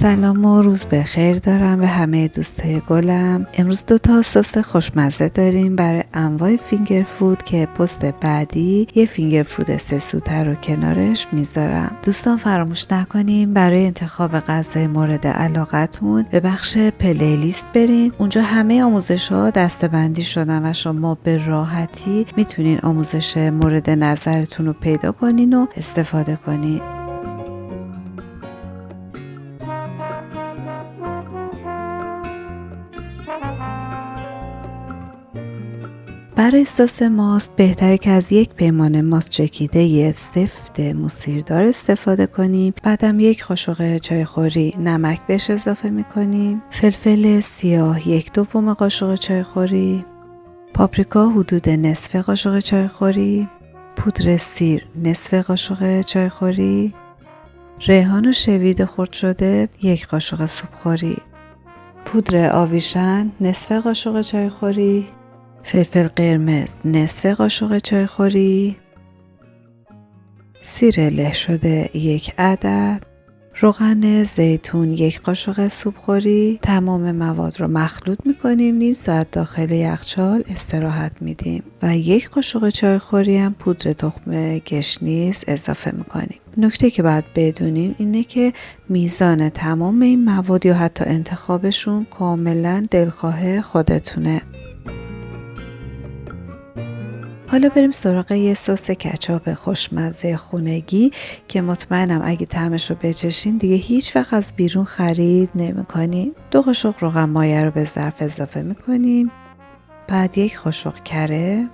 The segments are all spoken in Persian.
سلام و روز بخیر دارم به همه دوستای گلم. امروز 2 سس خوشمزه داریم برای انواع فینگر فود که پست بعدی یه فینگر فود 3 سوته رو کنارش میذارم. دوستان فراموش نکنیم برای انتخاب غذای مورد علاقتون به بخش پلیلیست برین. اونجا همه آموزش ها دسته‌بندی شدن و شما به راحتی میتونین آموزش مورد نظرتون رو پیدا کنین و استفاده کنین. برای سس ماست بهتره که از 1 پیمانه ماست چکیده سفت موسیردار استفاده کنیم. بعدم 1 قاشق چایخوری نمک بهش اضافه میکنیم. فلفل سیاه 1/2 قاشق چایخوری. پاپریکا حدود نصف قاشق چایخوری. پودر سیر نصف قاشق چایخوری. ریحان و شوید خرد شده 1 قاشق سوپخوری. پودر آویشن نصف قاشق چایخوری. فلفل قرمز نصف قاشق چایخوری. سیر له شده 1 عدد. روغن زیتون 1 قاشق سوپخوری. تمام مواد رو مخلوط میکنیم. نیم ساعت داخل یخچال استراحت میدیم و 1 قاشق چایخوری هم پودر تخم گشنیز اضافه میکنیم. نکته که باید بدونین اینه که میزان تمام این مواد یا حتی انتخابشون کاملا دلخواه خودتونه. حالا بریم سراغ یه سس کچاپ خوشمزه خونگی که مطمئنم اگه طعمش رو بچشین دیگه هیچ وقت از بیرون خرید نمی‌کنین. 2 قاشق روغن مایه رو به ظرف اضافه می‌کنیم. بعد 1 قاشق کره،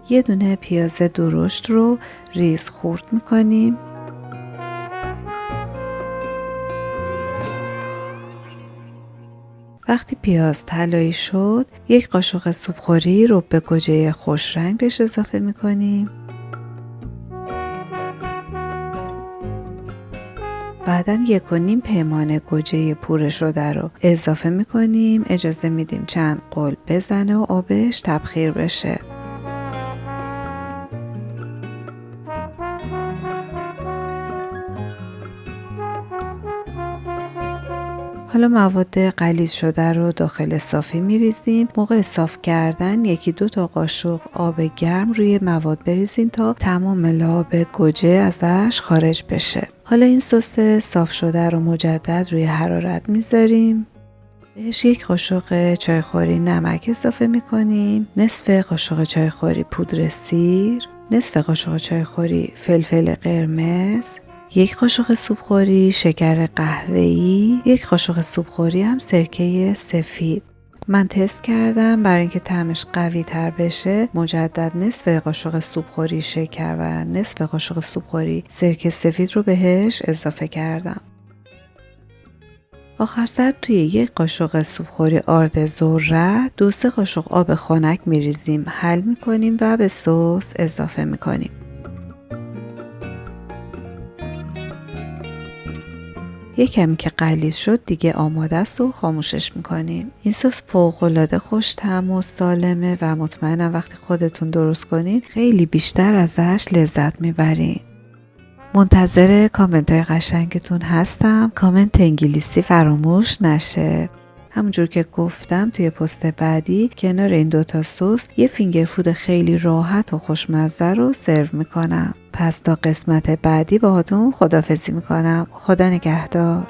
1 دونه پیاز درشت رو ریز خورد می‌کنیم. وقتی پیاز طلایی شد 1 قاشق سوپخوری رو به گوجه خوش رنگ بهش اضافه میکنیم. بعدم 1.5 پیمانه گوجه پوره شده رو اضافه میکنیم. اجازه میدیم چند غل بزنه و آبش تبخیر بشه. حالا مواد غلیظ شده رو داخل صافی میریزیم. موقع صاف کردن 1-2 قاشق آب گرم روی مواد بریزین تا تمام لعاب گوجه ازش خارج بشه. حالا این سس صاف شده رو مجدد روی حرارت میذاریم. بهش 1 قاشق چایخوری نمک اضافه میکنیم. نصف قاشق چایخوری پودر سیر. نصف قاشق چایخوری فلفل قرمز. 1 قاشق سوپخوری شکر قهوه‌ای. 1 قاشق سوپخوری هم سرکه سفید. من تست کردم برای اینکه طعمش قوی تر بشه مجدد نصف قاشق سوپخوری شکر و نصف قاشق سوپخوری سرکه سفید رو بهش اضافه کردم. آخر سر توی 1 قاشق سوپخوری آرد ذرت 2-3 قاشق آب خنک میریزیم، حل میکنیم و به سس اضافه میکنیم. یک کمی که غلیظ شد دیگه آماده است و خاموشش میکنیم. این سس فوق‌العاده خوش طعم و سالمه و مطمئنم وقتی خودتون درست کنین خیلی بیشتر ازش لذت میبرین. منتظر کامنت های قشنگتون هستم. کامنت انگلیسی فراموش نشه. همونجور که گفتم توی پست بعدی کنار این 2 سس یه فینگر فود خیلی راحت و خوشمزه رو سرو میکنم. پس تا قسمت بعدی باهاتون خداحافظی میکنم. خدا نگهدار.